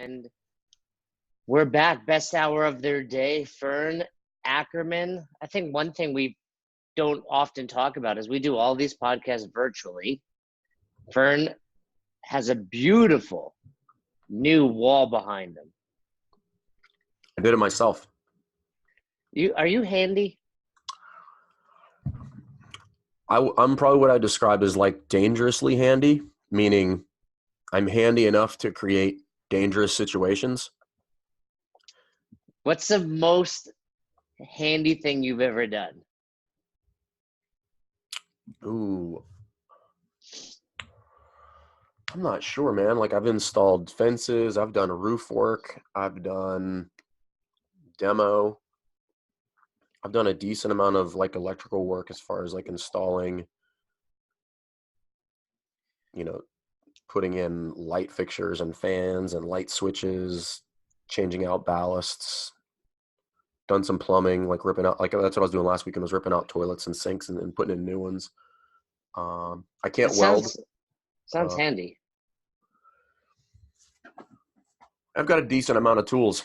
And we're back. Best hour of their day. Fern Ackerman. I think one thing we don't often talk about is we do all these podcasts virtually. Fern has a beautiful new wall behind him. I did it myself. Are you handy? I'm probably what I describe as like dangerously handy, meaning I'm handy enough to create dangerous situations. What's the most handy thing you've ever done? Ooh. I'm not sure, man. Like I've installed fences, I've done roof work, I've done demo. I've done a decent amount of like electrical work as far as like installing, putting in light fixtures and fans and light switches, changing out ballasts, done some plumbing, like ripping out, like that's what I was doing last weekend, was ripping out toilets and sinks and putting in new ones. I can't weld. Sounds handy. I've got a decent amount of tools.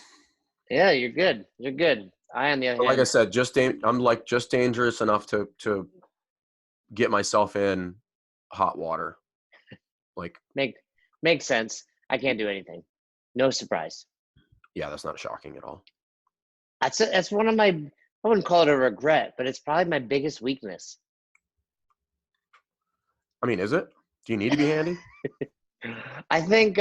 Yeah, you're good. You're good. I, on the other hand, like I said, I'm like just dangerous enough to get myself in hot water. Like makes sense. I can't do anything. No surprise. Yeah, that's not shocking at all. That's one of my, I wouldn't call it a regret, but it's probably my biggest weakness. I mean, is it? Do you need to be handy? I think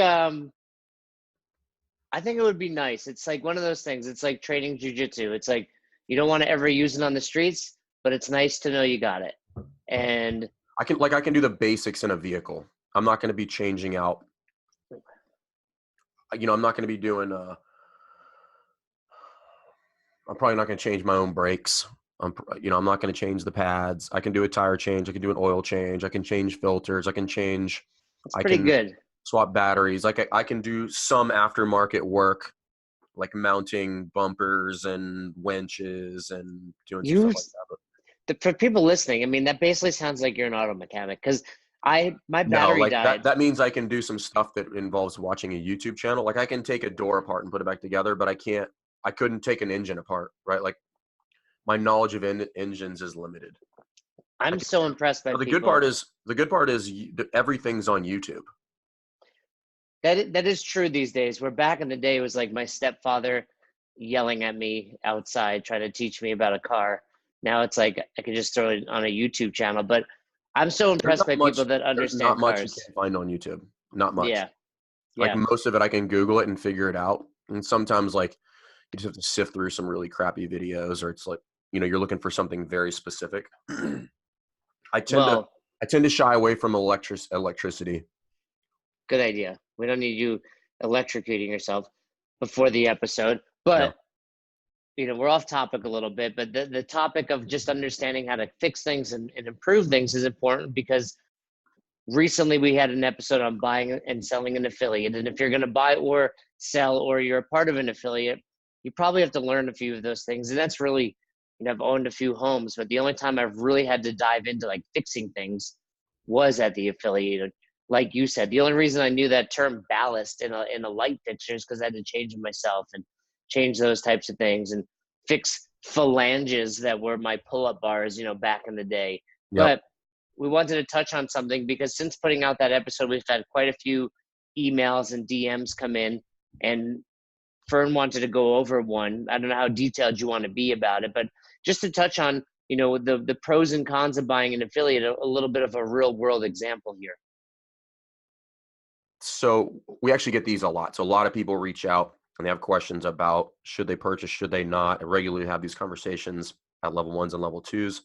it would be nice. It's like one of those things. It's like training jujitsu. It's like you don't want to ever use it on the streets, but it's nice to know you got it. And I can do the basics in a vehicle. I'm not going to be changing out. I'm not going to be doing. I'm probably not going to change my own brakes. I'm not going to change the pads. I can do a tire change. I can do an oil change. I can change filters. I can change. It's pretty good. Swap batteries. Like I can do some aftermarket work, like mounting bumpers and winches and doing stuff like that. For people listening, I mean, that basically sounds like you're an auto mechanic because my battery died. That means I can do some stuff that involves watching a YouTube channel. Like I can take a door apart and put it back together, but I couldn't take an engine apart, right? Like my knowledge of engines is limited. I'm so impressed by the good part is everything's on YouTube. That is true these days. Where back in the day, it was like my stepfather yelling at me outside, trying to teach me about a car. Now it's like I can just throw it on a YouTube channel. But I'm so impressed by people that understand cars. Not much you can find on YouTube. Not much. Yeah. Like most of it, I can Google it and figure it out. And sometimes, like, you just have to sift through some really crappy videos, or it's like, you're looking for something very specific. I tend to shy away from electricity. Good idea. We don't need you electrocuting yourself before the episode. But, we're off topic a little bit. But the topic of just understanding how to fix things and improve things is important because recently we had an episode on buying and selling an affiliate. And if you're going to buy or sell or you're a part of an affiliate, you probably have to learn a few of those things. And that's really, I've owned a few homes, but the only time I've really had to dive into like fixing things was at the affiliate. Like you said, the only reason I knew that term ballast in a light fixture is because I had to change it myself and change those types of things and fix phalanges that were my pull-up bars, back in the day. Yep. But we wanted to touch on something because since putting out that episode, we've had quite a few emails and DMs come in, and Fern wanted to go over one. I don't know how detailed you want to be about it, but just to touch on, the pros and cons of buying an affiliate, a little bit of a real world example here. So we actually get these a lot. So a lot of people reach out and they have questions about should they purchase, should they not. I regularly have these conversations at level 1s and level 2s.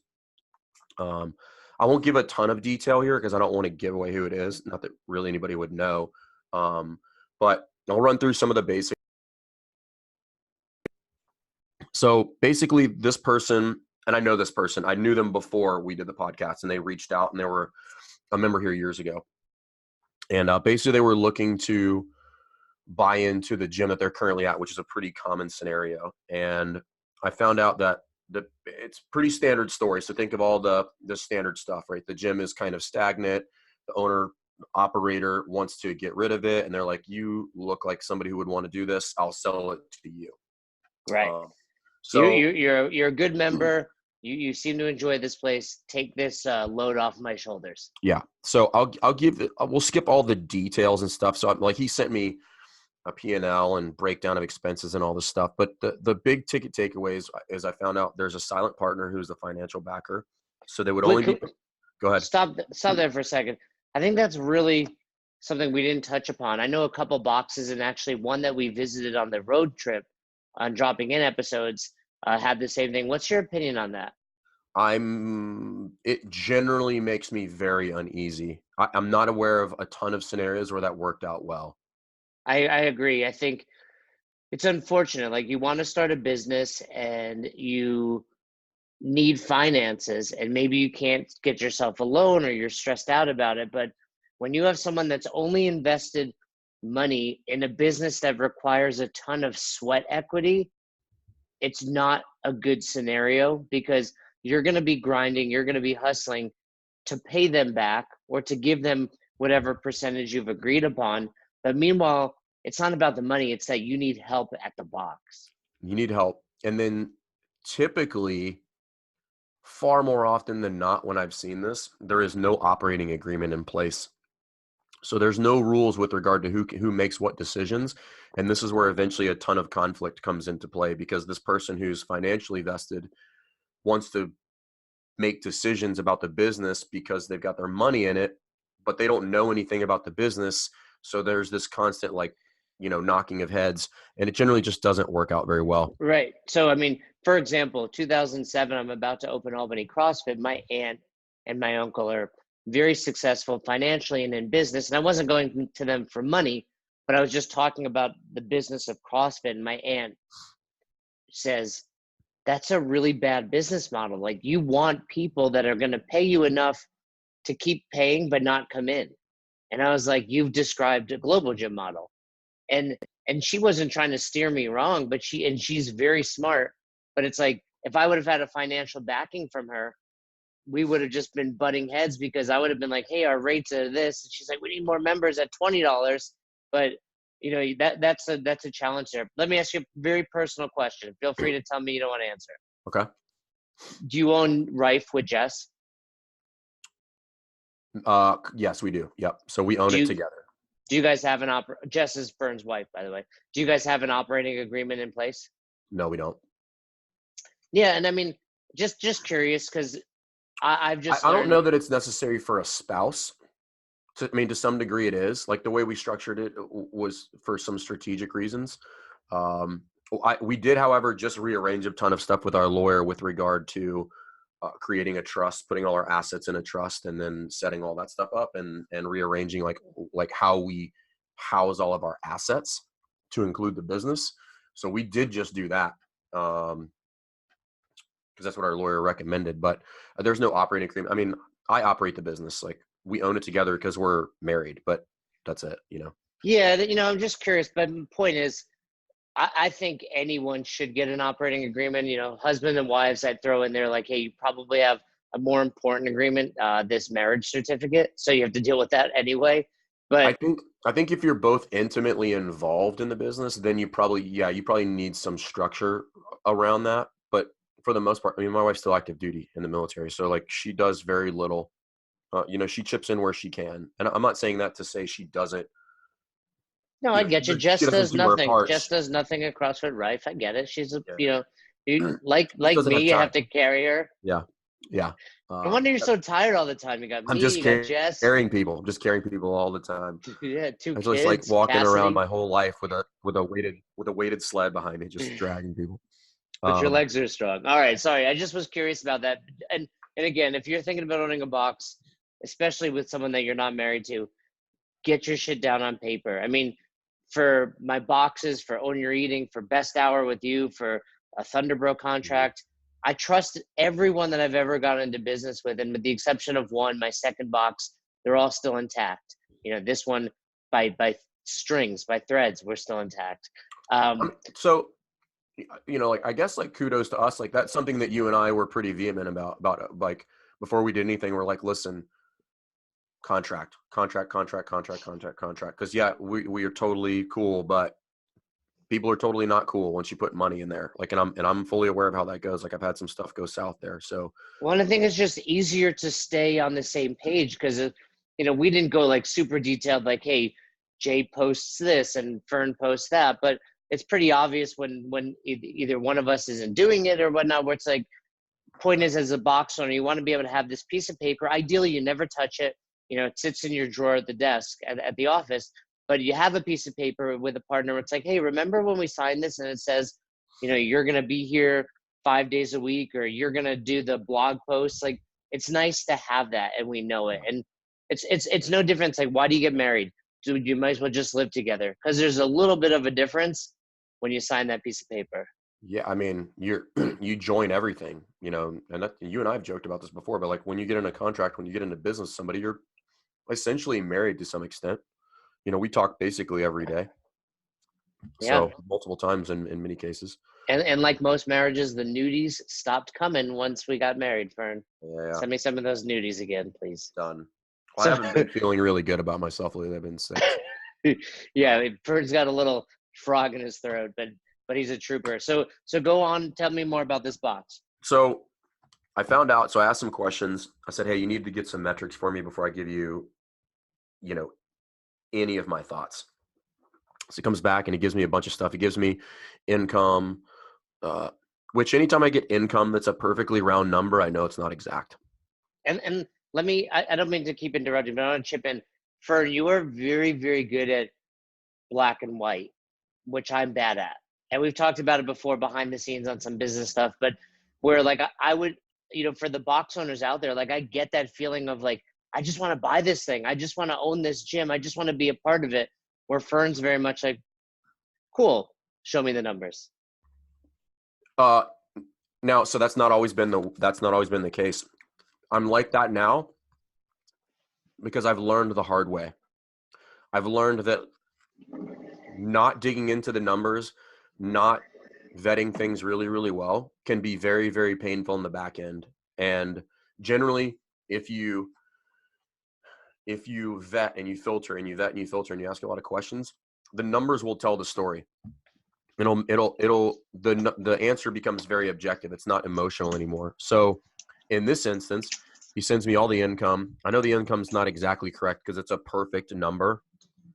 I won't give a ton of detail here because I don't want to give away who it is. Not that really anybody would know. But I'll run through some of the basics. So basically this person, and I know this person, I knew them before we did the podcast, and they reached out, and they were a member here years ago. And basically they were looking to buy into the gym that they're currently at, which is a pretty common scenario. And I found out that it's pretty standard story. So think of all the standard stuff, right? The gym is kind of stagnant. The owner operator wants to get rid of it, and they're like, you look like somebody who would want to do this. I'll sell it to you. Right. So You're a good member. You seem to enjoy this place. Take this load off my shoulders. yeah. So I'll give it. We'll skip all the details and stuff. So like he sent me a P&L and breakdown of expenses and all this stuff. But the big ticket takeaways is I found out there's a silent partner who's the financial backer. So they would only be. Go ahead. Stop there for a second. I think that's really something we didn't touch upon. I know a couple boxes, and actually one that we visited on the road trip on dropping in episodes had the same thing. What's your opinion on that? It generally makes me very uneasy. I'm not aware of a ton of scenarios where that worked out well. I agree. I think it's unfortunate. Like, you want to start a business and you need finances, and maybe you can't get yourself a loan or you're stressed out about it. But when you have someone that's only invested money in a business that requires a ton of sweat equity, it's not a good scenario, because you're going to be grinding, you're going to be hustling to pay them back or to give them whatever percentage you've agreed upon. But meanwhile, it's not about the money. It's that you need help at the box. You need help. And then typically, far more often than not, when I've seen this, there is no operating agreement in place. So there's no rules with regard to who makes what decisions. And this is where eventually a ton of conflict comes into play, because this person who's financially vested wants to make decisions about the business because they've got their money in it, but they don't know anything about the business. So there's this constant, like, knocking of heads, and it generally just doesn't work out very well. Right. So, I mean, for example, 2007, I'm about to open Albany CrossFit. My aunt and my uncle are very successful financially and in business. And I wasn't going to them for money, but I was just talking about the business of CrossFit. And my aunt says, that's a really bad business model. Like, you want people that are going to pay you enough to keep paying, but not come in. And I was like, you've described a global gym model. And she wasn't trying to steer me wrong, but she's very smart. But it's like, if I would have had a financial backing from her, we would have just been butting heads, because I would have been like, hey, our rates are this. And she's like, we need more members at $20. But that's a challenge there. Let me ask you a very personal question. Feel free to tell me you don't want to answer. Okay. Do you own Rife with Jess? Yes, we do. Yep. So we own it together. Do you guys have Jess is Fern's wife, by the way. Do you guys have an operating agreement in place? No, we don't. Yeah. And I mean, just curious, because I've just I don't know that it's necessary for a spouse. To some degree it is. Like, the way we structured it was for some strategic reasons. We did, however, just rearrange a ton of stuff with our lawyer with regard to creating a trust, putting all our assets in a trust, and then setting all that stuff up and rearranging like how we house all of our assets to include the business. So we did just do that because that's what our lawyer recommended. But there's no operating agreement. I mean, I operate the business. Like, we own it together because we're married, but that's it, Yeah, I'm just curious. But the point is, I think anyone should get an operating agreement. Husband and wives, I'd throw in there like, hey, you probably have a more important agreement, this marriage certificate. So you have to deal with that anyway. But I think if you're both intimately involved in the business, then you probably need some structure around that. But for the most part, I mean, my wife's still active duty in the military, so like, she does very little. She chips in where she can, and I'm not saying that to say she doesn't. No, I get you. Jess does nothing. Jess does nothing at CrossFit Rife. I get it. She's you like me. You have to carry her. Yeah. No wonder you're so tired all the time. You got me. You got Jess. Carrying people. I'm just carrying people all the time. Yeah, two kids. I just like walking around my whole life with a weighted sled behind me, just dragging people. But your legs are strong. All right, sorry. I just was curious about that. And again, if you're thinking about owning a box, especially with someone that you're not married to, get your shit down on paper. I mean, for my boxes, for Own Your Eating, for Best Hour with you, for a Thunderbro contract, I trust everyone that I've ever gotten into business with, and with the exception of one, my second box, they're all still intact. This one by strings, by threads, we're still intact. So, like, I guess, like, kudos to us. Like, that's something that you and I were pretty vehement about like, before we did anything. We're like, listen, contract. Because yeah, we are totally cool, but people are totally not cool once you put money in there. Like, and I'm fully aware of how that goes. Like, I've had some stuff go south there. So, well, I think it's just easier to stay on the same page because, we didn't go like super detailed, like, hey, Jay posts this and Fern posts that, but it's pretty obvious when either one of us isn't doing it or whatnot, where it's like, point is, as a box owner, you want to be able to have this piece of paper. Ideally, you never touch it. It sits in your drawer at the desk at the office, but you have a piece of paper with a partner. It's like, hey, remember when we signed this and it says, you're going to be here 5 days a week, or you're going to do the blog posts. Like, it's nice to have that, and we know it. And it's no difference. Like, why do you get married? Dude, you might as well just live together, because there's a little bit of a difference when you sign that piece of paper. yeah, I mean, you join everything, and you and I have joked about this before, but like when you get in a contract, when you get into business with somebody, you're essentially married to some extent. We talk basically every day. Yeah. So multiple times in many cases. And like most marriages, the nudies stopped coming once we got married, Fern. Yeah. Send me some of those nudies again, please. Done. Well, I haven't been feeling really good about myself lately. I've been sick. Yeah, Fern's got a little frog in his throat, but he's a trooper. So go on, tell me more about this box. So I found out, so I asked some questions. I said, hey, you need to get some metrics for me before I give you, any of my thoughts. So he comes back and he gives me a bunch of stuff. He gives me income, which anytime I get income that's a perfectly round number, I know it's not exact. And let me, I don't mean to keep interrupting, but I want to chip in. Fern, you are very, very good at black and white, which I'm bad at. And we've talked about it before behind the scenes on some business stuff, but where like I would, for the box owners out there, like I get that feeling of like, I just want to buy this thing. I just want to own this gym. I just want to be a part of it. Where Fern's very much like, cool, show me the numbers. Now, so that's not always been the case. I'm like that now because I've learned the hard way. I've learned that not digging into the numbers, not vetting things really, really well can be very, very painful in the back end. And generally, if you vet and you filter and you vet and you filter and you ask a lot of questions, the numbers will tell the story. The answer becomes very objective. It's not emotional anymore. So in this instance, he sends me all the income. I know the income's not exactly correct because it's a perfect number,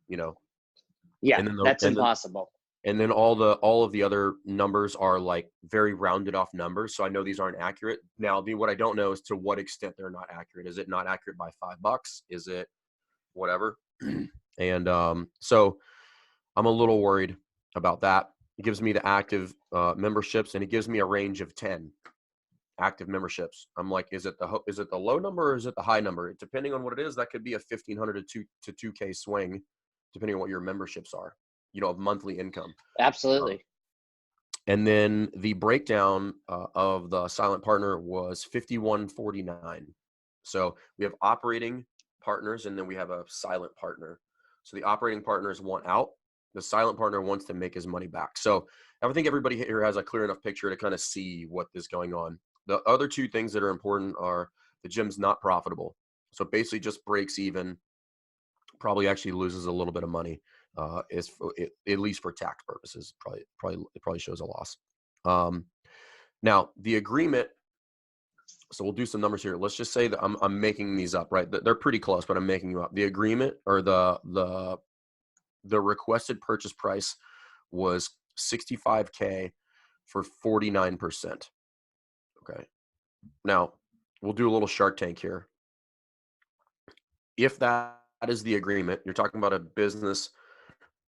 Yeah, and then that's impossible. And then all of the other numbers are like very rounded off numbers. So I know these aren't accurate. Now, what I don't know is to what extent they're not accurate. Is it not accurate by $5? Is it whatever? And so I'm a little worried about that. He gives me the active memberships, and he gives me a range of 10 active memberships. I'm like, is it the low number or is it the high number? Depending on what it is, that could be a 1,500 to 2K swing, depending on what your memberships are, of monthly income. Absolutely. And then the breakdown of the silent partner was 5149. So we have operating partners, and then we have a silent partner. So the operating partners want out. The silent partner wants to make his money back. So I think everybody here has a clear enough picture to kind of see what is going on. The other two things that are important are the gym's not profitable. So basically just breaks even, probably actually loses a little bit of money, at least for tax purposes. It probably shows a loss. Now the agreement, so we'll do some numbers here. Let's just say that I'm making these up, right? They're pretty close, but I'm making them up. The agreement, or the requested purchase price was $65K for 49%. Okay. Now we'll do a little Shark Tank here. If that is the agreement, you're talking about a business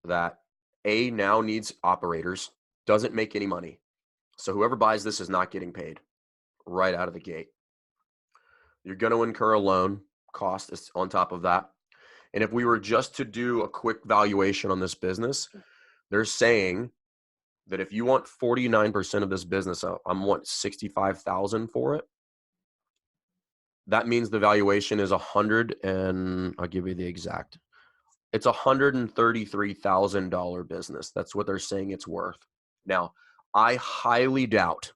that now needs operators, doesn't make any money. So whoever buys this is not getting paid right out of the gate. You're going to incur a loan cost on top of that. And if we were just to do a quick valuation on this business, they're saying that if you want 49% of this business, I want $65,000 for it. That means the valuation is and I'll give you the exact. It's $133,000 business. That's what they're saying it's worth. Now, I highly doubt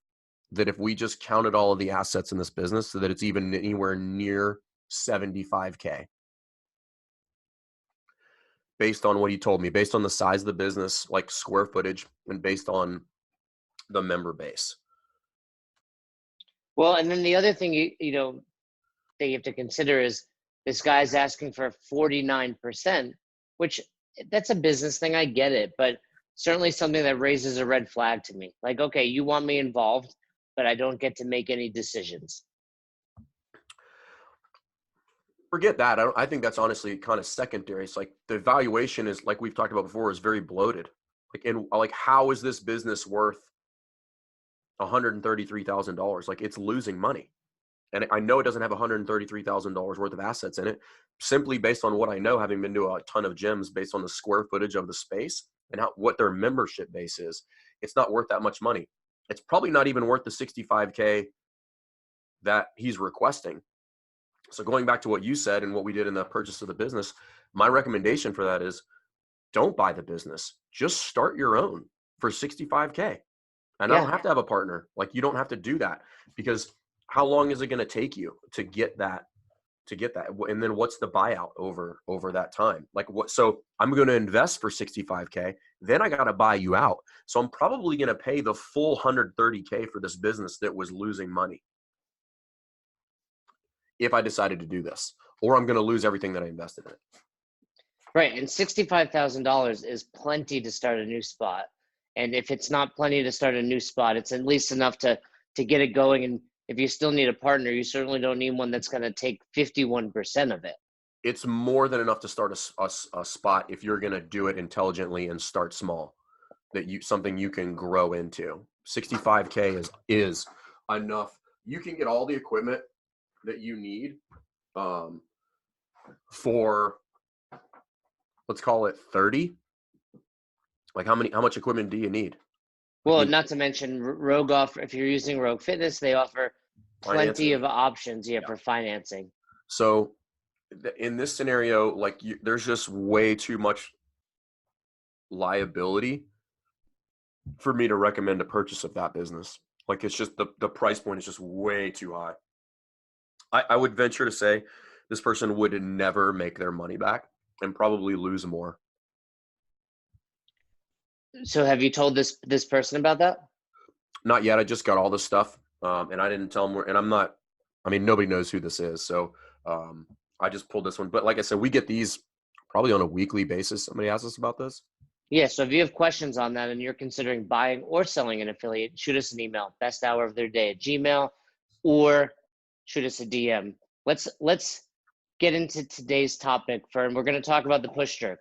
that if we just counted all of the assets in this business, so that it's even anywhere near $75K. based on what he told me, based on the size of the business, like square footage, and based on the member base. Well, and then the other thing that you have to consider is this guy's asking for 49%, which that's a business thing. I get it, but certainly something that raises a red flag to me. Like, okay, you want me involved, but I don't get to make any decisions. Forget that. I think that's honestly kind of secondary. It's like the valuation is, like we've talked about before, is very bloated. Like how is this business worth $133,000? Like, it's losing money. And I know it doesn't have $133,000 worth of assets in it, simply based on what I know, having been to a ton of gyms, based on the square footage of the space and what their membership base is. It's not worth that much money. It's probably not even worth the $65K that he's requesting. So going back to what you said and what we did in the purchase of the business, my recommendation for that is don't buy the business. Just start your own for $65K. And I don't have to have a partner. Like, you don't have to do that, because how long is it going to take you to get that? And then what's the buyout over that time? Like, what? So I'm going to invest for $65K. Then I got to buy you out. So I'm probably going to pay the full $130K for this business that was losing money, if I decided to do this, or I'm going to lose everything that I invested in it. Right. And $65,000 is plenty to start a new spot. And if it's not plenty to start a new spot, it's at least enough to get it going. And if you still need a partner, you certainly don't need one that's going to take 51% of it. It's more than enough to start a spot if you're going to do it intelligently and start small, something you can grow into. $65K is enough. You can get all the equipment that you need for, let's call it 30. Like, how much equipment do you need? Well, not to mention Rogue if you're using Rogue Fitness, they offer plenty of options for financing. So in this scenario, like, there's just way too much liability for me to recommend a purchase of that business. Like, it's just the price point is just way too high. I would venture to say this person would never make their money back and probably lose more. So have you told this person about that? Not yet. I just got all this stuff, and I didn't tell them. And nobody knows who this is. So I just pulled this one. But like I said, we get these probably on a weekly basis. Somebody asks us about this. Yeah. So if you have questions on that and you're considering buying or selling an affiliate, shoot us an email, besthouroftheirday@gmail.com, or shoot us a DM. Let's get into today's topic, Fern. We're going to talk about the push jerk.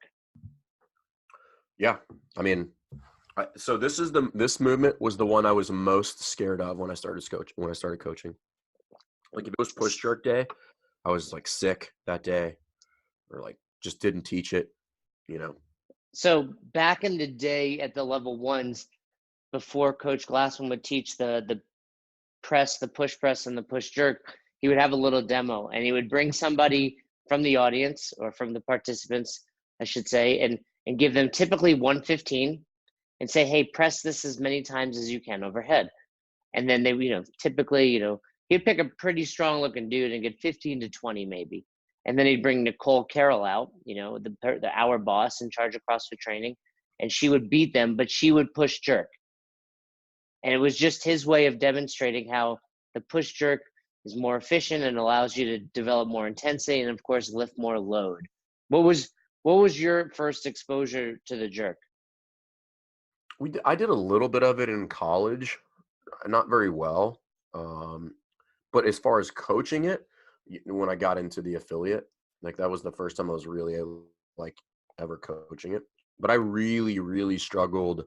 Yeah. So this movement was the one I was most scared of when I started coaching. Like, if it was push jerk day, I was like sick that day, or like just didn't teach it, So back in the day at the level ones, before Coach Glassman would teach the press, the push press, and the push jerk, he would have a little demo, and he would bring somebody from the audience, or from the participants, I should say, and give them typically 115 and say, hey, press this as many times as you can overhead. And then they, typically, he'd pick a pretty strong looking dude and get 15 to 20 maybe. And then he'd bring Nicole Carroll out, our boss in charge of CrossFit training, and she would beat them, but she would push jerk. And it was just his way of demonstrating how the push jerk is more efficient and allows you to develop more intensity and, of course, lift more load. What was your first exposure to the jerk? I did a little bit of it in college, not very well. But as far as coaching it, when I got into the affiliate, like, that was the first time I was really ever coaching it. But I really, really struggled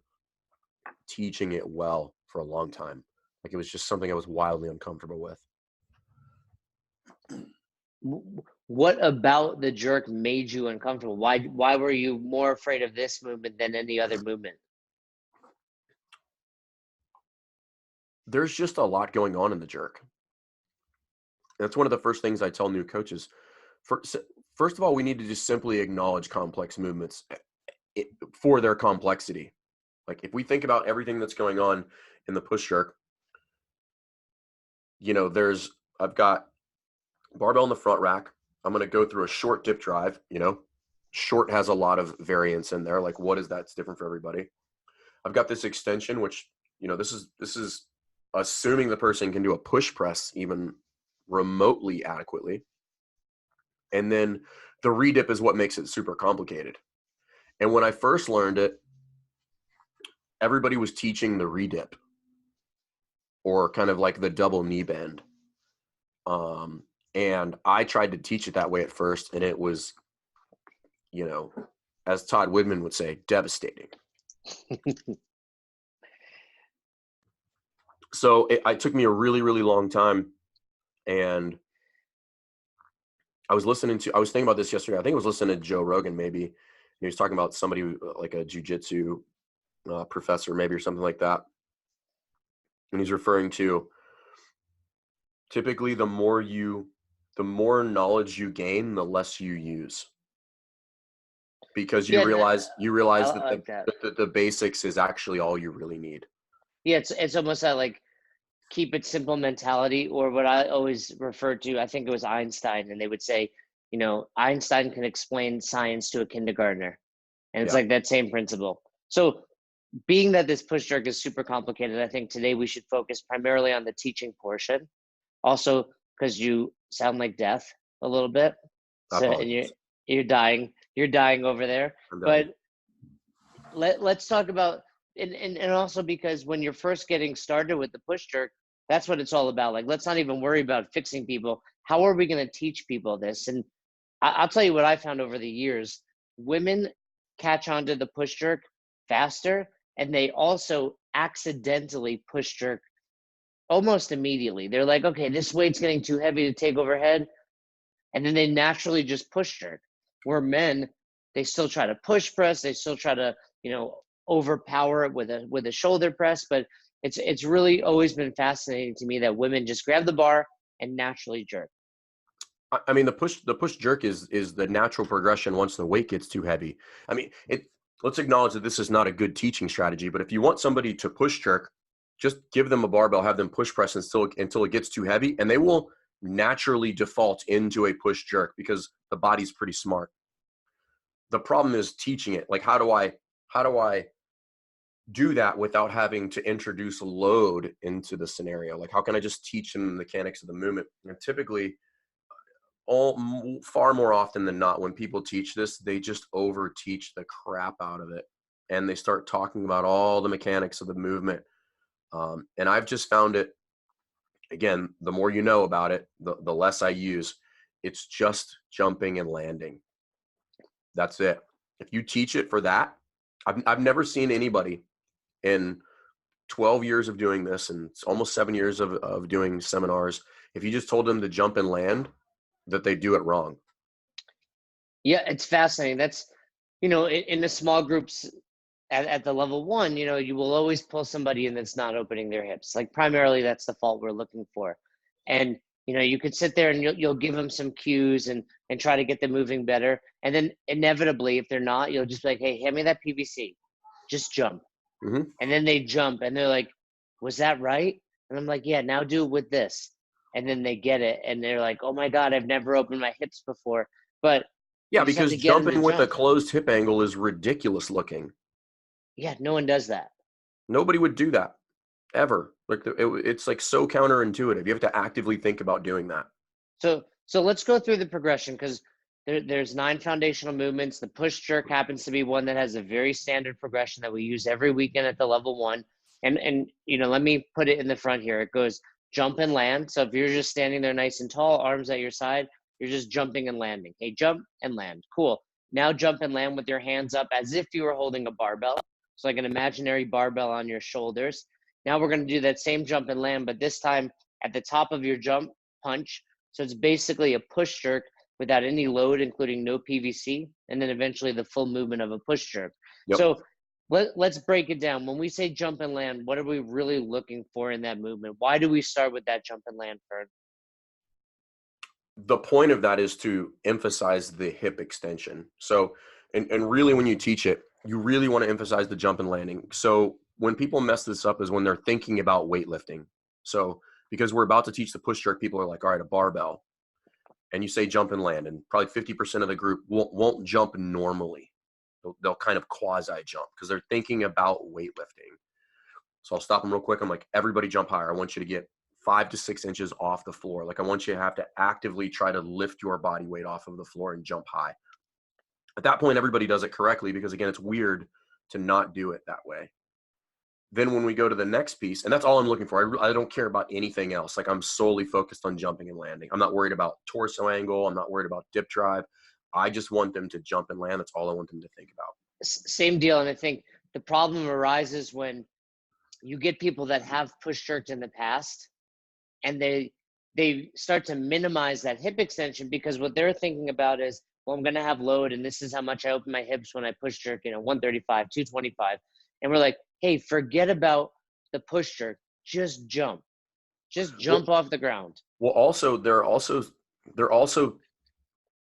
teaching it well for a long time. Like, it was just something I was wildly uncomfortable with. What about the jerk made you uncomfortable? Why were you more afraid of this movement than any other movement? There's just a lot going on in the jerk. That's one of the first things I tell new coaches. First of all, we need to just simply acknowledge complex movements for their complexity. Like, if we think about everything that's going on in the push jerk, I've got barbell in the front rack. I'm going to go through a short dip drive, Short has a lot of variance in there. Like, what is that's different for everybody? I've got this extension, which, this is assuming the person can do a push press even remotely adequately. And then the redip is what makes it super complicated. And when I first learned it, everybody was teaching the redip, or kind of like the double knee bend. And I tried to teach it that way at first, and it was, as Todd Widman would say, devastating. So it took me a really, really long time. And I was thinking about this yesterday. I think I was listening to Joe Rogan, maybe. He was talking about somebody like a jujitsu professor, maybe, or something like that. And he's referring to, typically the more knowledge you gain, the less you use. Because you realize that the basics is actually all you really need. Yeah, it's almost that like keep it simple mentality, or what I always refer to, I think it was Einstein, and they would say, Einstein can explain science to a kindergartner. And it's like that same principle. So being that this push jerk is super complicated, I think today we should focus primarily on the teaching portion. Also, because you sound like death a little bit. So, and you're dying over there. But let's talk about, and also because when you're first getting started with the push jerk, that's what it's all about. Like, let's not even worry about fixing people. How are we going to teach people this? And I'll tell you what I found over the years. Women catch on to the push jerk faster, and they also accidentally push jerk almost immediately. They're like, okay, this weight's getting too heavy to take overhead. And then they naturally just push jerk. Where men, they still try to push press. They still try to, overpower it with a shoulder press. But it's really always been fascinating to me that women just grab the bar and naturally jerk. I mean, the push jerk is the natural progression once the weight gets too heavy. I mean, let's acknowledge that this is not a good teaching strategy, but if you want somebody to push jerk, just give them a barbell, have them push press until it gets too heavy, and they will naturally default into a push jerk because the body's pretty smart. The problem is teaching it. Like, how do I do that without having to introduce load into the scenario? Like, how can I just teach them the mechanics of the movement? And typically, far more often than not, when people teach this, they just over teach the crap out of it, and they start talking about all the mechanics of the movement. And I've just found it, again, the more you know about it, the less I use. It's just jumping and landing. That's it. If you teach it for that, I've never seen anybody in 12 years of doing this, and it's almost 7 years of doing seminars, if you just told them to jump and land, that they do it wrong. Yeah, it's fascinating. That's, in the small groups at the level 1, you will always pull somebody in that's not opening their hips. Like, primarily that's the fault we're looking for. And, you could sit there and you'll give them some cues and try to get them moving better. And then inevitably, if they're not, you'll just be like, hey, hand me that PVC. Just jump. Mm-hmm. And then they jump and they're like, was that right? And I'm like, yeah, now do it with this. And then they get it. And they're like, oh my God, I've never opened my hips before. But yeah, because jumping with a closed hip angle is ridiculous looking. Yeah, no one does that. Nobody would do that ever. Like, it's like so counterintuitive. You have to actively think about doing that. So let's go through the progression, because there's 9 foundational movements. The push jerk happens to be one that has a very standard progression that we use every weekend at the level 1. And let me put it in the front here. It goes jump and land. So if you're just standing there nice and tall, arms at your side, you're just jumping and landing. Hey, jump and land. Cool. Now jump and land with your hands up as if you were holding a barbell. So like an imaginary barbell on your shoulders. Now we're going to do that same jump and land, but this time at the top of your jump punch. So it's basically a push jerk without any load, including no PVC, and then eventually the full movement of a push jerk. Yep. So let's break it down. When we say jump and land, what are we really looking for in that movement? Why do we start with that jump and land, Fern? The point of that is to emphasize the hip extension. So, and really when you teach it, you really want to emphasize the jump and landing. So when people mess this up is when they're thinking about weightlifting. So because we're about to teach the push jerk, people are like, all right, a barbell. and you say jump and land, and probably 50% of the group won't jump normally. They'll kind of quasi jump because they're thinking about weightlifting. So I'll stop them real quick. I'm like, everybody jump higher. I want you to get 5 to 6 inches off the floor. Like I want you to have to actively try to lift your body weight off of the floor and jump high. At that point, everybody does it correctly because again, it's weird to not do it that way. Then when we go to the next piece, and that's all I'm looking for. I don't care about anything else. Like I'm solely focused on jumping and landing. I'm not worried about torso angle. I'm not worried about dip drive. I just want them to jump and land. That's all I want them to think about. Same deal. And I think the problem arises when you get people that have push jerked in the past and they start to minimize that hip extension because what they're thinking about is, well, I'm going to have load and this is how much I open my hips when I push jerk, 135, 225. And we're like, hey, forget about the push jerk. Just jump. Just jump off the ground. Well, also, they're also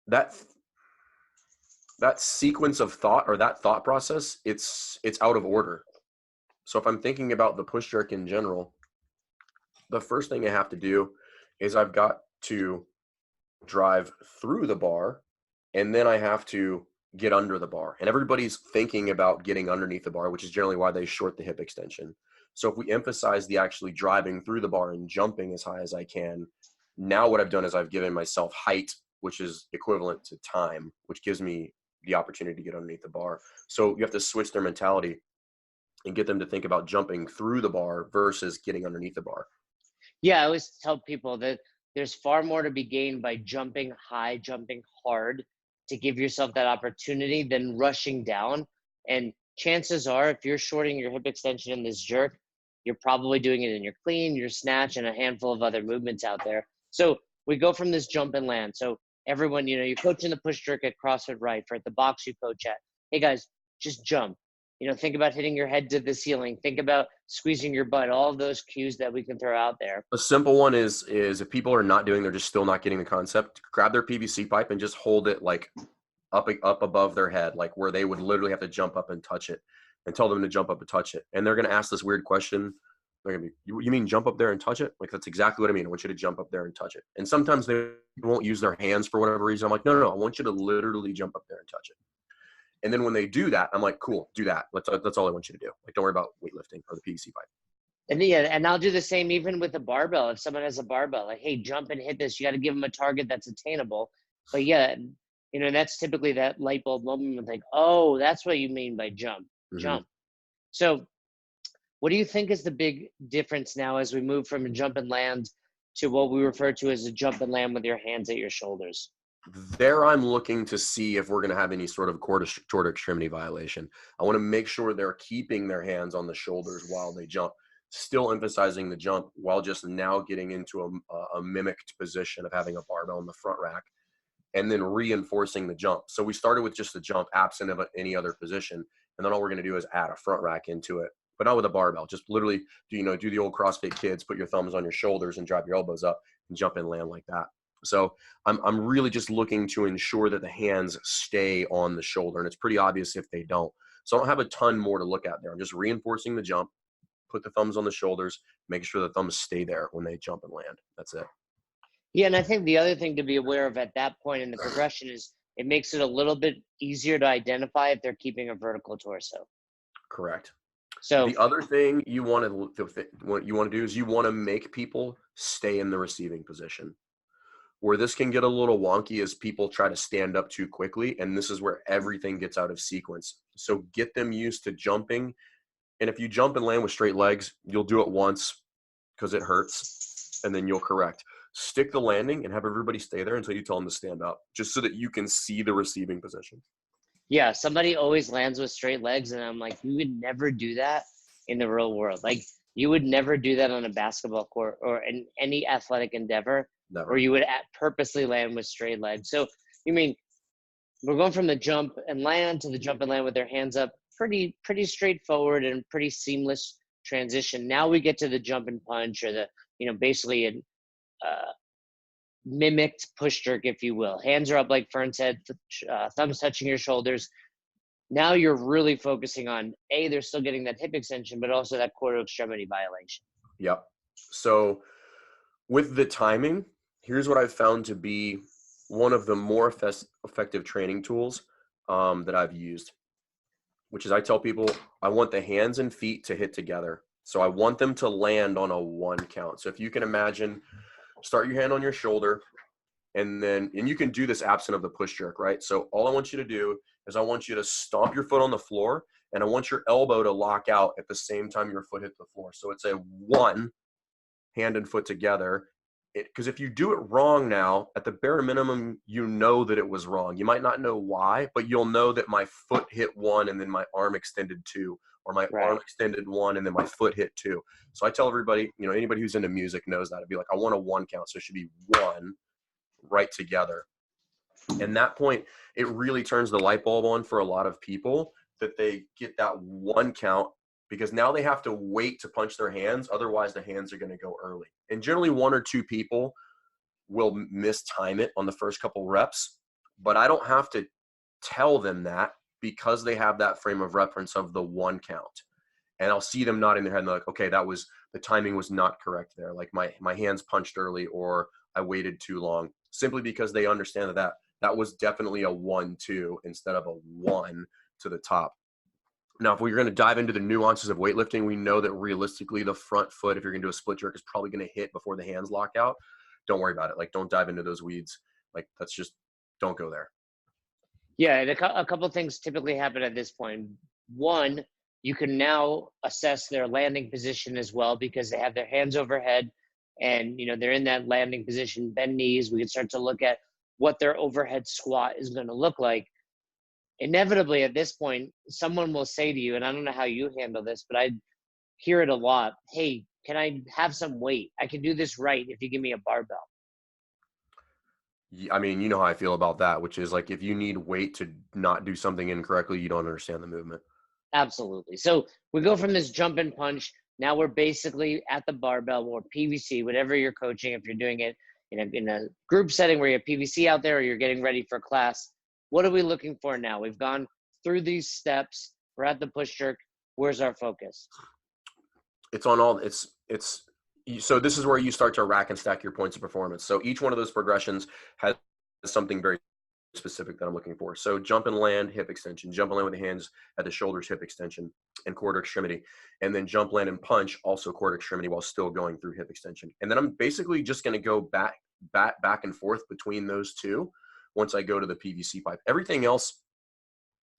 that sequence of thought or that thought process, it's out of order. So if I'm thinking about the push jerk in general, the first thing I have to do is I've got to drive through the bar and then I have to get under the bar. And everybody's thinking about getting underneath the bar, which is generally why they short the hip extension. So if we emphasize the actually driving through the bar and jumping as high as I can, now what I've done is I've given myself height, which is equivalent to time, which gives me the opportunity to get underneath the bar. So you have to switch their mentality and get them to think about jumping through the bar versus getting underneath the bar. Yeah, I always tell people that there's far more to be gained by jumping high, jumping hard to give yourself that opportunity than rushing down. And chances are, if you're shorting your hip extension in this jerk, you're probably doing it in your clean, your snatch, and a handful of other movements out there. So we go from this jump and land. So everyone, you're coaching the push jerk at CrossFit Right, for at the box you coach at. Hey guys, just jump. Think about hitting your head to the ceiling. Think about squeezing your butt, all of those cues that we can throw out there. A simple one is if people are not doing, they're just still not getting the concept, grab their PVC pipe and just hold it like up above their head, like where they would literally have to jump up and touch it, and tell them to jump up and touch it. And they're going to ask this weird question. They're going to be, you mean jump up there and touch it? Like, that's exactly what I mean. I want you to jump up there and touch it. And sometimes they won't use their hands for whatever reason. I'm like, no, I want you to literally jump up there and touch it. And then when they do that, I'm like, cool, do that. That's all I want you to do. Like, don't worry about weightlifting or the PVC pipe. And I'll do the same even with a barbell. If someone has a barbell, like, hey, jump and hit this. You got to give them a target that's attainable. But yeah, that's typically that light bulb moment with like, oh, that's what you mean by jump. So what do you think is the big difference now as we move from a jump and land to what we refer to as a jump and land with your hands at your shoulders? There, I'm looking to see if we're going to have any sort of toward extremity violation. I want to make sure they're keeping their hands on the shoulders while they jump, still emphasizing the jump while just now getting into a mimicked position of having a barbell in the front rack and then reinforcing the jump. So we started with just the jump absent of any other position. And then all we're going to do is add a front rack into it, but not with a barbell. Just literally do the old CrossFit kids, put your thumbs on your shoulders and drop your elbows up and jump and land like that. So I'm really just looking to ensure that the hands stay on the shoulder, and it's pretty obvious if they don't. So I don't have a ton more to look at there. I'm just reinforcing the jump, put the thumbs on the shoulders, make sure the thumbs stay there when they jump and land. That's it. Yeah, and I think the other thing to be aware of at that point in the progression is it makes it a little bit easier to identify if they're keeping a vertical torso. Correct. So the other thing you want to do is you want to make people stay in the receiving position. Where this can get a little wonky is people try to stand up too quickly, and this is where everything gets out of sequence. So get them used to jumping, and if you jump and land with straight legs, you'll do it once because it hurts, and then you'll correct. Stick the landing and have everybody stay there until you tell them to stand up, just so that you can see the receiving position. Yeah, somebody always lands with straight legs, and I'm like, you would never do that in the real world. Like, you would never do that on a basketball court or in any athletic endeavor. Never. Or you would purposely land with straight legs. So you mean we're going from the jump and land to the jump and land with their hands up, pretty straightforward and pretty seamless transition. Now we get to the jump and punch, or the basically a mimicked push jerk, if you will. Hands are up like Fern said, thumbs touching your shoulders. Now you're really focusing on they're still getting that hip extension, but also that quarter extremity violation. Yep. So with the timing, here's what I've found to be one of the more effective training tools that I've used, which is I tell people I want the hands and feet to hit together. So I want them to land on a 1 count. So if you can imagine, start your hand on your shoulder, and you can do this absent of the push jerk, right? So all I want you to do is I want you to stomp your foot on the floor, and I want your elbow to lock out at the same time your foot hits the floor. So it's a 1, hand and foot together. Because if you do it wrong now, at the bare minimum, you know that it was wrong. You might not know why, but you'll know that my foot hit 1 and then my arm extended 2, or my arm extended 1 and then my foot hit 2. So I tell everybody, anybody who's into music knows that. It'd be like, I want a 1 count. So it should be 1 right together. And that point, it really turns the light bulb on for a lot of people that they get that 1 count, because now they have to wait to punch their hands. Otherwise, the hands are going to go early. And generally 1 or 2 people will mistime it on the first couple reps, but I don't have to tell them that because they have that frame of reference of the 1 count. And I'll see them nodding their head and they're like, okay, the timing was not correct there. Like my hands punched early, or I waited too long, simply because they understand that was definitely a 1-2 instead of a 1 to the top. Now, if we're going to dive into the nuances of weightlifting, we know that realistically the front foot, if you're going to do a split jerk, is probably going to hit before the hands lock out. Don't worry about it. Like, don't dive into those weeds. Like, don't go there. Yeah, and a couple of things typically happen at this point. One, you can now assess their landing position as well, because they have their hands overhead and, they're in that landing position, bend knees. We can start to look at what their overhead squat is going to look like. Inevitably at this point, someone will say to you, and I don't know how you handle this, but I hear it a lot. Hey, can I have some weight? I can do this right if you give me a barbell. I mean, you know how I feel about that, which is like, if you need weight to not do something incorrectly, you don't understand the movement. Absolutely. So we go from this jump and punch. Now we're basically at the barbell or PVC, whatever you're coaching. If you're doing it in a group setting where you have PVC out there, or you're getting ready for class, what are we looking for now? We've gone through these steps. We're at the push jerk. Where's our focus? It's on all. So this is where you start to rack and stack your points of performance. So each one of those progressions has something very specific that I'm looking for. So jump and land, hip extension. Jump and land with the hands at the shoulders, hip extension and quarter extremity. And then jump, land, and punch, also quarter extremity, while still going through hip extension. And then I'm basically just going to go back and forth between those two once I go to the PVC pipe. Everything else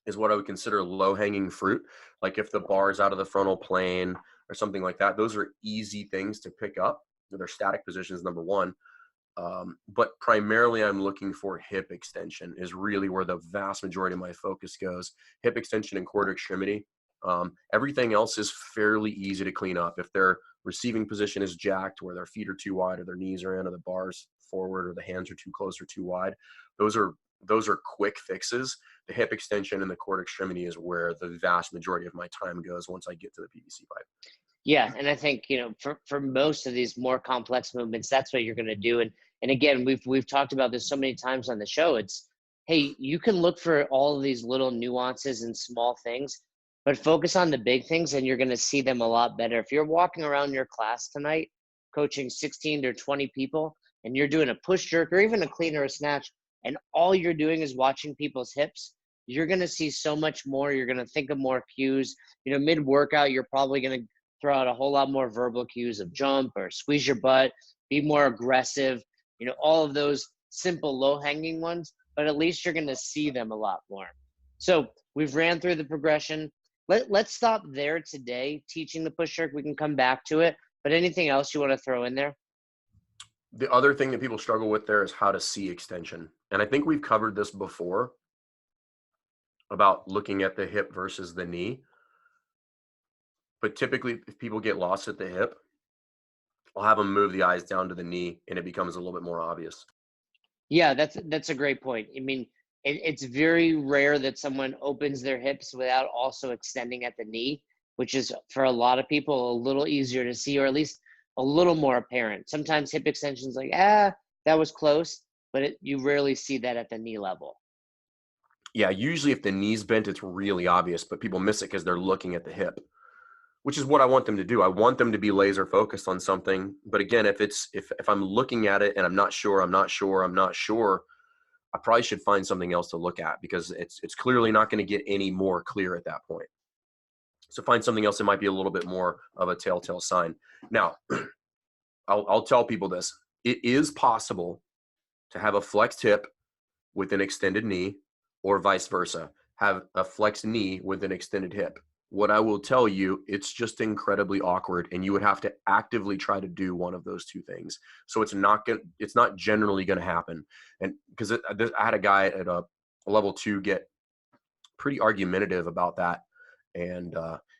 is what I would consider low-hanging fruit. Like if the bar is out of the frontal plane or something like that, those are easy things to pick up. They're static positions, number one. But primarily I'm looking for hip extension is really where the vast majority of my focus goes. Hip extension and quarter extremity. Everything else is fairly easy to clean up. If their receiving position is jacked, where their feet are too wide, or their knees are in, or the bar's forward, or the hands are too close or too wide, those are quick fixes. The hip extension and the quarter extremity is where the vast majority of my time goes once I get to the PVC pipe. Yeah, and I think, for most of these more complex movements, that's what you're going to do. And again, we've talked about this so many times on the show. It's, hey, you can look for all of these little nuances and small things, but focus on the big things and you're going to see them a lot better. If you're walking around your class tonight, coaching 16 to 20 people, and you're doing a push jerk or even a clean or a snatch, and all you're doing is watching people's hips, you're going to see so much more. You're going to think of more cues. Mid-workout, you're probably going to throw out a whole lot more verbal cues of jump or squeeze your butt, be more aggressive, all of those simple low-hanging ones, but at least you're going to see them a lot more. So we've ran through the progression. Let's stop there today, teaching the push jerk. We can come back to it, but anything else you want to throw in there? The other thing that people struggle with there is how to see extension. And I think we've covered this before about looking at the hip versus the knee. But typically, if people get lost at the hip, I'll have them move the eyes down to the knee, and it becomes a little bit more obvious. Yeah, that's a great point. I mean, it's very rare that someone opens their hips without also extending at the knee, which is, for a lot of people, a little easier to see, or at least a little more apparent. Sometimes hip extension's like, that was close, but you rarely see that at the knee level. Yeah, usually if the knee's bent, it's really obvious, but people miss it because they're looking at the hip, which is what I want them to do. I want them to be laser focused on something. But again, if I'm looking at it and I'm not sure, I probably should find something else to look at, because it's clearly not going to get any more clear at that point. So find something else that might be a little bit more of a telltale sign. Now, I'll tell people this. It is possible to have a flexed hip with an extended knee, or vice versa, have a flexed knee with an extended hip. What I will tell you, it's just incredibly awkward, and you would have to actively try to do one of those two things. So it's not generally going to happen. And because I had a guy at a level 2 get pretty argumentative about that, and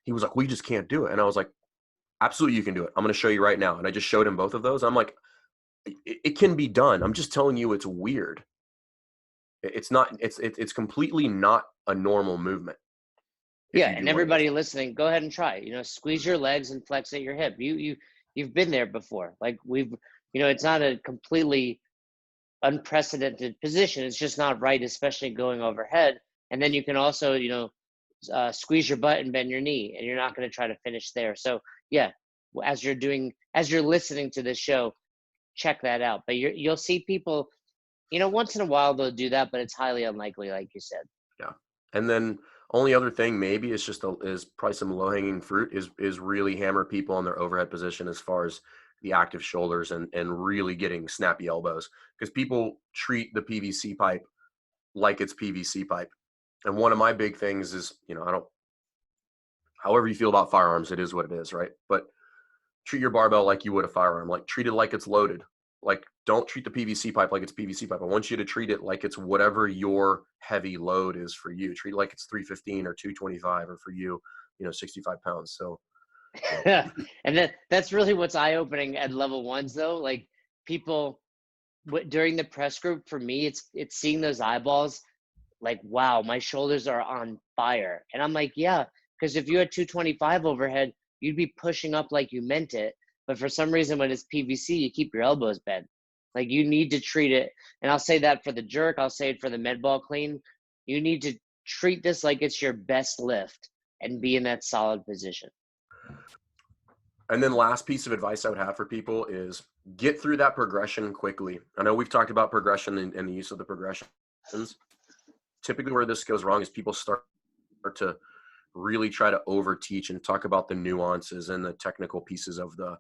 he was like, "We just can't do it." And I was like, "Absolutely, you can do it. I'm going to show you right now." And I just showed him both of those. I'm like, it can be done. I'm just telling you, it's weird. It's not. It's completely not a normal movement. Yeah, and everybody listening, go ahead and try it. Squeeze your legs and flex at your hip. You've been there before. Like it's not a completely unprecedented position. It's just not right, especially going overhead. And then you can also, squeeze your butt and bend your knee, and you're not going to try to finish there. So yeah, as you're listening to this show, check that out. But you'll see people, once in a while they'll do that, but it's highly unlikely, like you said. Yeah. And then only other thing maybe is is probably some low hanging fruit is really hammer people on their overhead position as far as the active shoulders and really getting snappy elbows, because people treat the PVC pipe like it's PVC pipe. And one of my big things is, however you feel about firearms, it is what it is, right? But treat your barbell like you would a firearm, like treat it like it's loaded. Like, don't treat the PVC pipe like it's PVC pipe. I want you to treat it like it's whatever your heavy load is for you. Treat it like it's 315 or 225, or for you, 65 pounds. So, and that's really what's eye-opening at level 1s, though. Like, people during the press group, for me, it's seeing those eyeballs. Like, wow, my shoulders are on fire, and I'm like, yeah, because if you had 225 overhead, you'd be pushing up like you meant it. But for some reason, when it's PVC, you keep your elbows bent. Like, you need to treat it. And I'll say that for the jerk. I'll say it for the med ball clean. You need to treat this like it's your best lift and be in that solid position. And then last piece of advice I would have for people is get through that progression quickly. I know we've talked about progression and the use of the progressions. Typically where this goes wrong is people start to really try to over teach and talk about the nuances and the technical pieces of the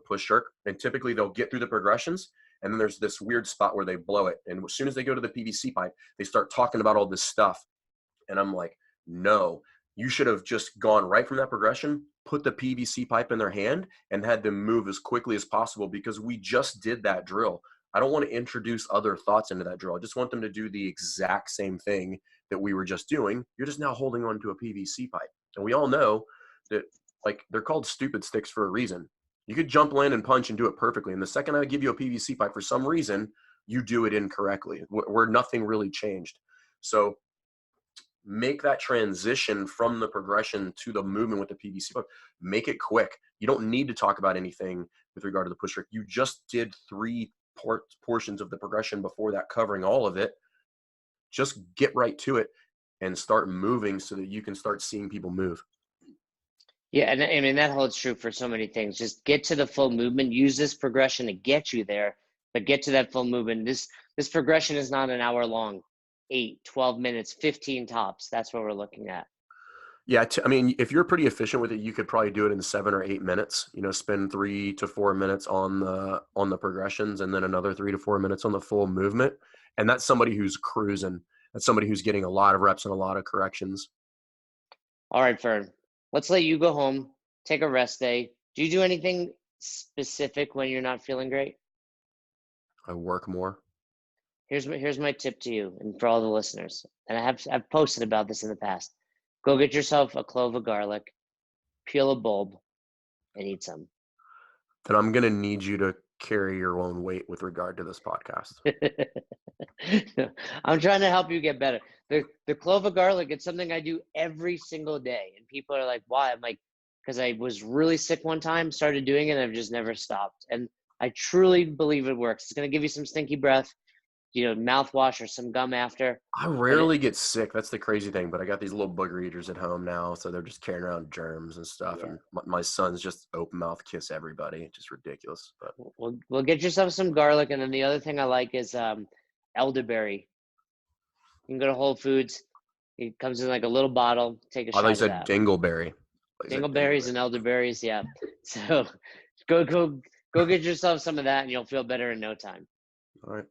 push jerk. And typically they'll get through the progressions, and then there's this weird spot where they blow it. And as soon as they go to the PVC pipe, they start talking about all this stuff. And I'm like, no, you should have just gone right from that progression, put the PVC pipe in their hand, and had them move as quickly as possible, because we just did that drill. I don't want to introduce other thoughts into that drill. I just want them to do the exact same thing that we were just doing. You're just now holding on to a PVC pipe. And we all know that, like, they're called stupid sticks for a reason. You could jump, land, and punch and do it perfectly. And the second I give you a PVC pipe, for some reason, you do it incorrectly, where nothing really changed. So make that transition from the progression to the movement with the PVC pipe. Make it quick. You don't need to talk about anything with regard to the push trick. You just did 3 portions of the progression before that, covering all of it. Just get right to it and start moving so that you can start seeing people move. Yeah, and I mean, that holds true for so many things. Just get to the full movement. Use this progression to get you there, but get to that full movement. This progression is not an hour long. 8, 12 minutes, 15 tops. That's what we're looking at. Yeah, I mean, if you're pretty efficient with it, you could probably do it in 7 or 8 minutes. Spend 3 to 4 minutes on the progressions, and then another 3 to 4 minutes on the full movement. And that's somebody who's cruising. That's somebody who's getting a lot of reps and a lot of corrections. All right, Fern. Let's let you go home. Take a rest day. Do you do anything specific when you're not feeling great? I work more. Here's my tip to you and for all the listeners. And I've posted about this in the past. Go get yourself a clove of garlic, peel a bulb, and eat some. Then I'm going to need you to carry your own weight with regard to this podcast. I'm trying to help you get better. The clove of garlic, it's something I do every single day. And people are like, why? I'm like, because I was really sick one time, started doing it, and I've just never stopped. And I truly believe it works. It's going to give you some stinky breath, mouthwash or some gum after. I rarely get sick. That's the crazy thing. But I got these little booger eaters at home now, so they're just carrying around germs and stuff. Yeah. And my son's just open mouth kiss everybody. Just ridiculous. But we'll get yourself some garlic, and then the other thing I like is elderberry. You can go to Whole Foods. It comes in like a little bottle. Take a I thought shot you of said that. dingleberry. Dingleberries and elderberries, yeah. So go get yourself some of that, and you'll feel better in no time. All right.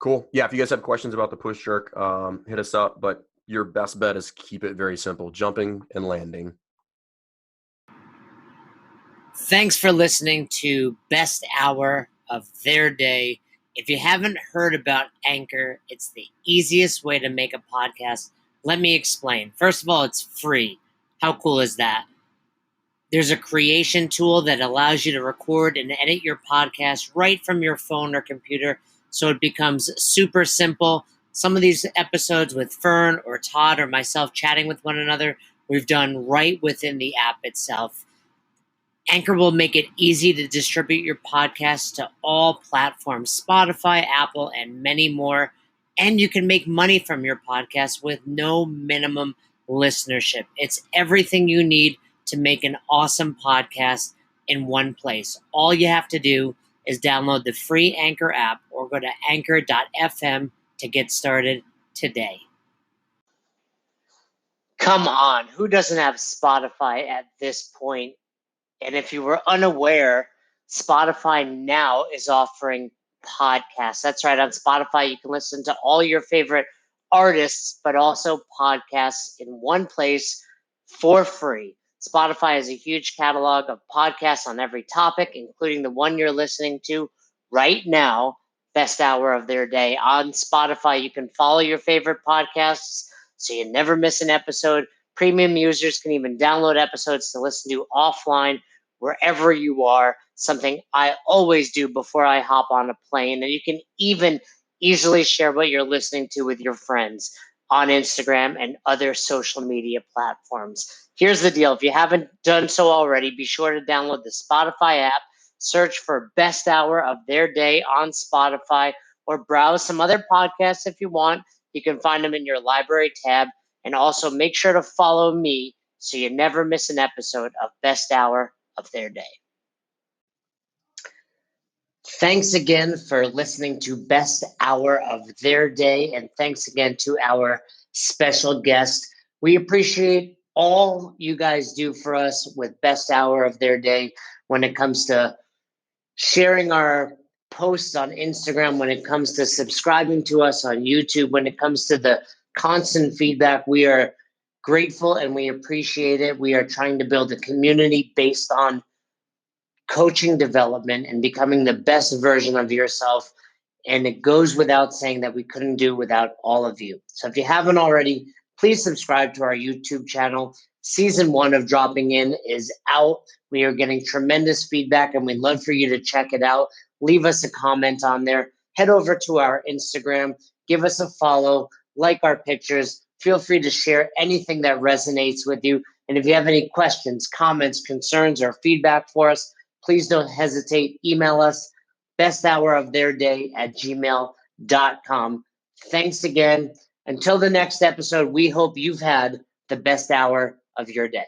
Cool. Yeah, if you guys have questions about the push jerk, hit us up. But your best bet is keep it very simple: jumping and landing. Thanks for listening to Best Hour of Their Day. If you haven't heard about Anchor, it's the easiest way to make a podcast. Let me explain. First of all, it's free. How cool is that? There's a creation tool that allows you to record and edit your podcast right from your phone or computer, so it becomes super simple. Some of these episodes with Fern or Todd or myself chatting with one another, we've done right within the app itself. Anchor will make it easy to distribute your podcast to all platforms, Spotify, Apple, and many more. And you can make money from your podcast with no minimum listenership. It's everything you need to make an awesome podcast in one place. All you have to do is download the free Anchor app or go to anchor.fm to get started today. Come on, who doesn't have Spotify at this point? And if you were unaware, Spotify now is offering podcasts. That's right. On Spotify, you can listen to all your favorite artists, but also podcasts in one place for free. Spotify has a huge catalog of podcasts on every topic, including the one you're listening to right now, Best Hour of Their Day. On Spotify, you can follow your favorite podcasts so you never miss an episode. Premium users can even download episodes to listen to offline wherever you are, something I always do before I hop on a plane. And you can even easily share what you're listening to with your friends on Instagram and other social media platforms. Here's the deal. If you haven't done so already, be sure to download the Spotify app, search for Best Hour of Their Day on Spotify, or browse some other podcasts if you want. You can find them in your library tab. And also make sure to follow me so you never miss an episode of Best Hour of Their Day. Thanks again for listening to Best Hour of Their Day, and thanks again to our special guest. We appreciate all you guys do for us with Best Hour of Their Day when it comes to sharing our posts on Instagram, when it comes to subscribing to us on YouTube, when it comes to the constant feedback. We are grateful and we appreciate it. We are trying to build a community based on coaching development and becoming the best version of yourself. And it goes without saying that we couldn't do without all of you. So if you haven't already, please subscribe to our YouTube channel. Season 1 of Dropping In is out. We are getting tremendous feedback and we'd love for you to check it out. Leave us a comment on there. Head over to our Instagram. Give us a follow. Like our pictures. Feel free to share anything that resonates with you. And if you have any questions, comments, concerns, or feedback for us, please don't hesitate. Email us, besthouroftheirday@gmail.com. Thanks again. Until the next episode, we hope you've had the best hour of your day.